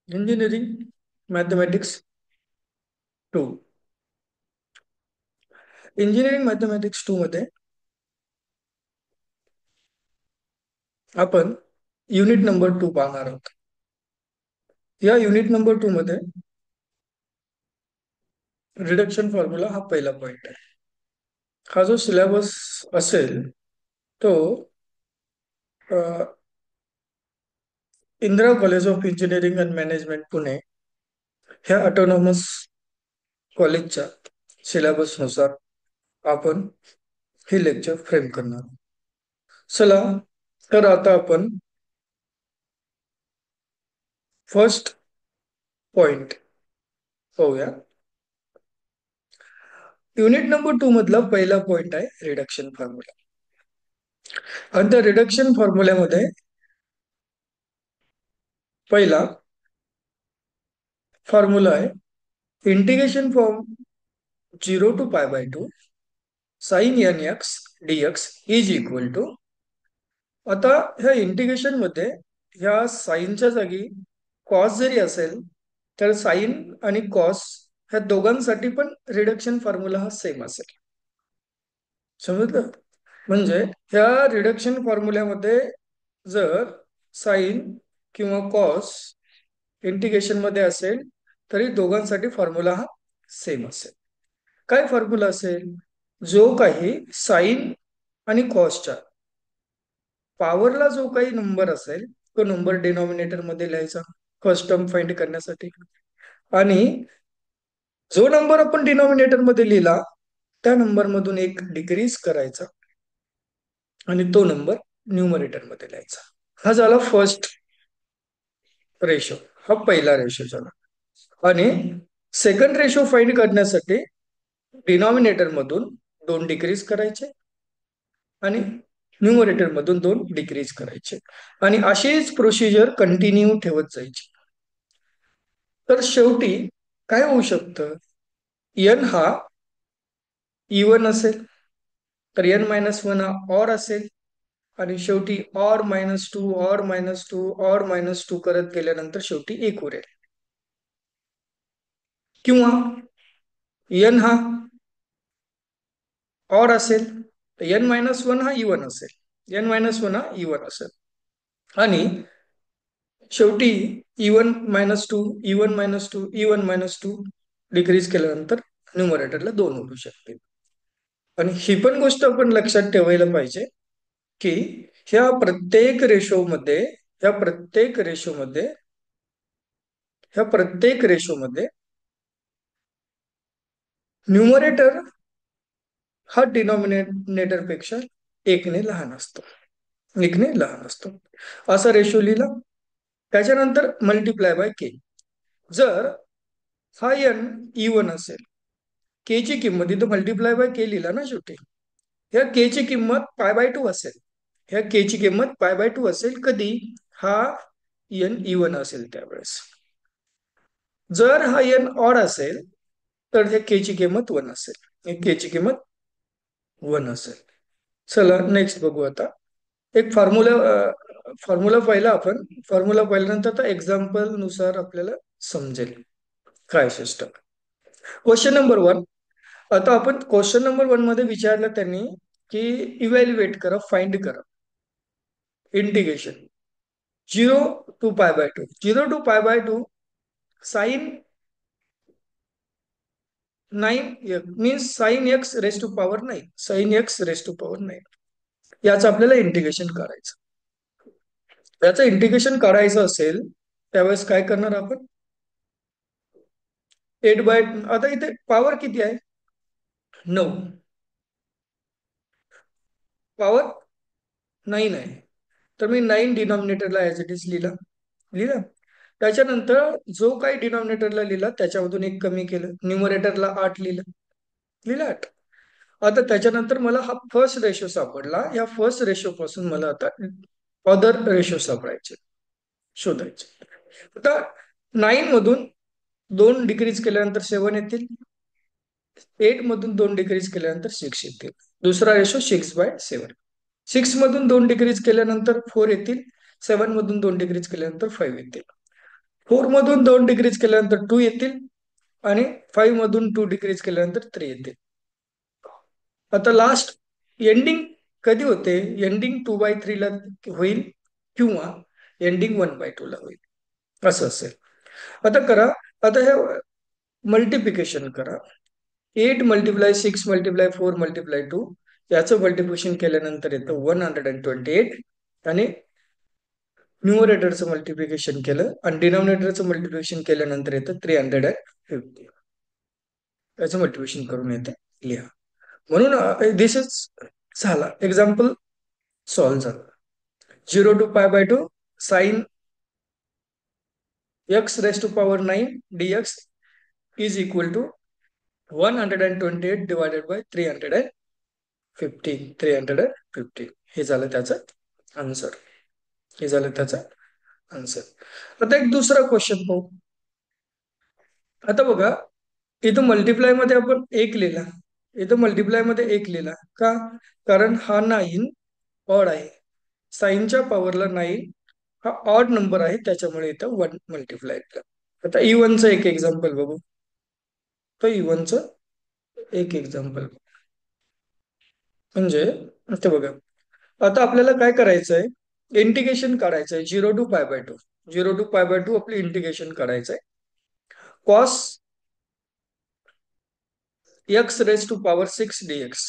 Engineering mathematics 2. Engineering mathematics 2 मध्ये आपण unit number 2 पाहणार आहोत. या युनिट नंबर 2 मध्ये रिडक्शन फॉर्म्युला हा पहिला पॉइंट आहे. हा जो सिलेबस असेल तो Indira college of engineering and management Pune ह्या ऑटोनॉमस कॉलेजच्या सिलेबसनुसार आपण हे लेक्चर फ्रेम करणार आहोत. चला तर आता आपण फर्स्ट पॉइंट पाहूया. युनिट नंबर 2 मधला पहिला पॉइंट आहे रिडक्शन फॉर्म्युला. आणि त्या रिडक्शन फॉर्म्युल्यामध्ये पहिला फॉर्म्युला आहे integration from 0 to π/2 sine n x dx is equal to. आता ह्या इंटिग्रेशन मध्ये ह्या साईनच्या जागी कॉस जरी असेल तर साइन आणि कॉस ह्या दोघांसाठी पण रिडक्शन फॉर्म्युला हा सेम असेल. समजलं? म्हणजे ह्या रिडक्शन फॉर्म्युल्यामध्ये जर साइन किंवा कॉस इंटिग्रेशन मध्ये असेल तरी दोघांसाठी फॉर्म्युला हा सेम असेल. काय फॉर्म्युला असेल? जो काही साइन आणि कॉसच्या पॉवरला जो काही नंबर असेल तो नंबर डिनॉमिनेटर मध्ये लिहायचा फर्स्ट टर्म फाइंड करण्यासाठी. आणि जो नंबर आपण डिनॉमिनेटर मध्ये लिहिला त्या नंबर मधून एक डिक्रीज करायचा आणि तो नंबर न्यूमरेटर मध्ये लिहायचा. हा झाला फर्स्ट रेशो. हा पहिला रेशो झाला. आणि सेकंड रेशो फाइंड करण्यासाठी डिनॉमिनेटर मधून 2 डिक्रीज करायचे आणि न्यूमरेटर मधून 2 डिक्रीज करायचे आणि अशीच प्रोसिजर कंटिन्यू ठेवत जायची. तर शेवटी काय होऊ शकतं? एन हा इवन असेल तर n-1 हा ऑर असेल आणि शेवटी or-2 or-2 or-2 करत गेल्यानंतर शेवटी 1 उरेल. किंवा n हा ऑर असेल तर n-1 हा इवन असेल. n-1 हा इवन असेल आणि शेवटी इवन-2 इवन-2 इवन-2 डिक्रीज केल्यानंतर न्यूमरेटरला 2 उरू शकते. आणि ही पण गोष्ट आपण लक्षात ठेवायला पाहिजे की ह्या प्रत्येक रेशोमध्ये ह्या प्रत्येक रेशोमध्ये ह्या प्रत्येक रेशोमध्ये न्यूमरेटर हा डिनॉमिनेटर पेक्षा 1ने लहान असतो. 1ने लहान असतो असा रेशो लिहिला. त्याच्यानंतर मल्टिप्लाय बाय के. जर हा एन इवन असेल के ची किंमत इथं मल्टिप्लाय बाय के लिहिला ना शेवटी. ह्या के ची किंमत π/2 असेल. ह्या के ची किंमत π/2 असेल कधी? हा एन इवन असेल त्यावेळेस. जर हा एन ऑड असेल तर ह्या के ची किंमत 1 असेल. के ची किंमत 1 असेल. चला नेक्स्ट बघू आता. एक फॉर्म्युला पाहिला आपण. फॉर्म्युला पाहिल्यानंतर आता एक्झाम्पल नुसार आपल्याला समजेल काय सिस्टम. Question number 1. आता आपण क्वेश्चन नंबर 1 मध्ये विचारलं त्यांनी की इव्हॅल्युएट करा, फाइंड करा integration 0 to π/2. 0 to π/2 sine 9 means sine x raise to power 9. Sine x raise to power 9 याचं आपल्याला इंटिग्रेशन करायचं. याचं इंटिग्रेशन करायचं असेल त्यावेळेस काय करणार आपण? 8 बाय आता इथे पॉवर किती आहे? 9. पॉवर 9 आहे तर मी 9 डिनॉमिनेटरला ऍज इट इज लिहिला. त्याच्यानंतर जो काही डिनॉमिनेटरला लिहिला त्याच्यामधून एक कमी केलं. न्यूमरेटरला 8 लिहिलं 8. आता त्याच्यानंतर मला हा फर्स्ट रेशो सापडला. या फर्स्ट रेशो पासून मला आता अदर रेशो शोधायचे. आता 9 मधून 2 डिक्रीज केल्यानंतर 7 येतील. 8 मधून 2 डिक्रीज केल्यानंतर 6 येतील. दुसरा रेशो 6/7. 6 मधून 2 डिक्रीज केल्यानंतर 4 येतील. सेवन मधून 2 डिक्रीज केल्यानंतर 5 येतील. 4 मधून 2 डिक्रीज केल्यानंतर 2 येतील. आणि 5 मधून 2 डिक्रीज केल्यानंतर 3 येतील. आता लास्ट एंडिंग कधी होते? एंडिंग 2/3 ला होईल किंवा एंडिंग 1/2 ला होईल, असं असेल. आता करा. आता हे मल्टिप्लिकेशन करा. 8 मल्टिप्लाय 6 मल्टिप्लाय 4 मल्टिप्लाय 2 याचं मल्टिप्लिकेशन केल्यानंतर येतं 128. आणि न्यूमरेटरचं मल्टिप्लिकेशन केलं आणि डिनॉमिनेटरचं मल्टिप्लिकेशन केल्यानंतर येतं 350. याचं मल्टिप्लिकेशन करून येते, लिहा. म्हणून दिस इज झाला एक्झाम्पल सॉल्व्ह झालं. 0 to π/2 साइन x⁻⁹ dx is equal to 128 divided by 315. हे झालं त्याचं आन्सर. हे झालं त्याचं आन्सर. आता एक दुसरा क्वेश्चन पाहू. आता बघा, इथं मल्टिप्लाय मध्ये आपण 1 लिहिला. इथं मल्टिप्लाय मध्ये 1 लिहिला का? कारण हा 9 ऑड आहे. साईनच्या पॉवरला 9 हा ऑड नंबर आहे, त्याच्यामुळे इथं 1 मल्टिप्लाय केला. आता इव्हनचं एक एक्झाम्पल बघू. तर इव्हनचं एक एक्झाम्पल म्हणजे ते बघा. आता आपल्याला काय करायचं आहे? इंटिग्रेशन काढायचं आहे. 0 to π/2. 0 to π/2 आपलं इंटिग्रेशन काढायचं आहे. Cos x⁻⁶ dx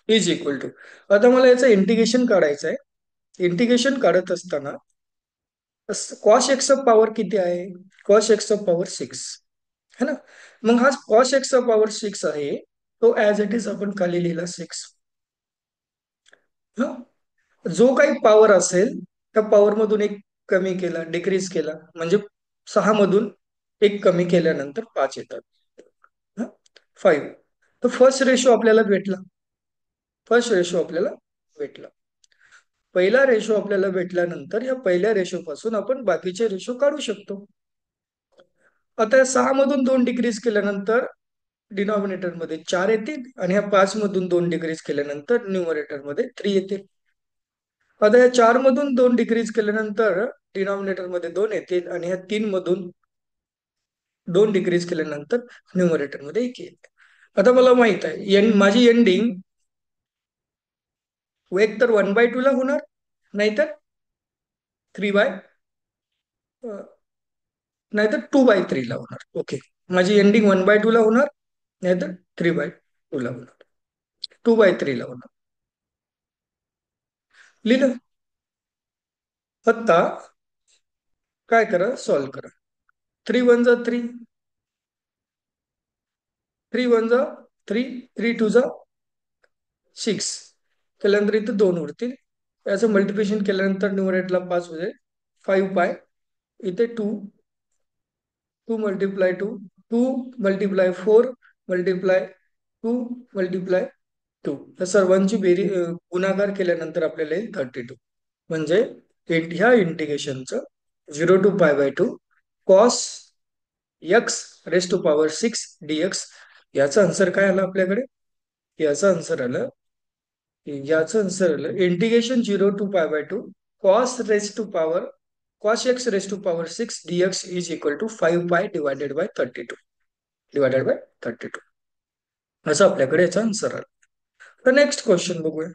is equal to. आता मला याचं इंटिग्रेशन काढायचं आहे. इंटिग्रेशन काढत असताना कॉस एक्सचा पॉवर किती आहे? कॉस एक्सचा पॉवर 6 है ना. मग हा कॉस एक्सचा पॉवर 6 आहे, तो ऍज इट इज आपण खाली लिहिला 6. जो काही पॉवर असेल त्या पॉवर मधून एक कमी केला, डिक्रीज केला, म्हणजे 6 मधून एक कमी केल्यानंतर 5 येतात. 5. तर फर्स्ट रेशो आपल्याला भेटला. फर्स्ट रेशो आपल्याला भेटला. पहिला रेशो आपल्याला भेटल्यानंतर या पहिल्या रेशो पासून आपण बाकीचे रेशो काढू शकतो. आता 6 मधून 2 डिक्रीज केल्यानंतर डिनॉमिनेटर मध्ये 4 येतील आणि ह्या 5 मधून 2 डिक्रीज केल्यानंतर न्यूमरेटर मध्ये 3 येतील. आता या 4 मधून 2 डिक्रीज केल्यानंतर डिनॉमिनेटर मध्ये 2 येतील आणि ह्या 3 मधून 2 डिक्रीज केल्यानंतर न्यूमरेटर मध्ये 1 येईल. आता मला माहित आहे माझी एंडिंग एक तर 1/2 ला होणार, नाहीतर 3 नाहीतर 2/3 ला होणार. ओके, माझी एंडिंग 1/2 ला होणार, नाहीतर 3/2 ला होणार, 2/3 ला होणार. लिहिलं. आता काय करा? सॉल्व्ह करा. 3 1 3, 3 1 3, 3 2 6. केल्यानंतर इथं 2 उरतील. याचं मल्टिप्लिकेशन केल्यानंतर न्यूमरेटरला 5 होईल. 5π. इथे 2, 2 मल्टिप्लाय 2, 2 मल्टिप्लाय 4 मल्टिप्लाय 2 मल्टिप्लाय 2. या सर्वांची गुणाकार केल्यानंतर आपल्याला येईल 32. म्हणजे ह्या इंटिग्रेशनचं 0 to π/2 कॉस x⁻⁶ dx याचं आन्सर काय आलं आपल्याकडे? याचं आन्सर आलं integration 0 to π/2 cos x⁻⁶ dx is equal to 5π divided by 32. असं आपल्याकडे याचा आन्सर आला. तर नेक्स्ट क्वेश्चन बघूया.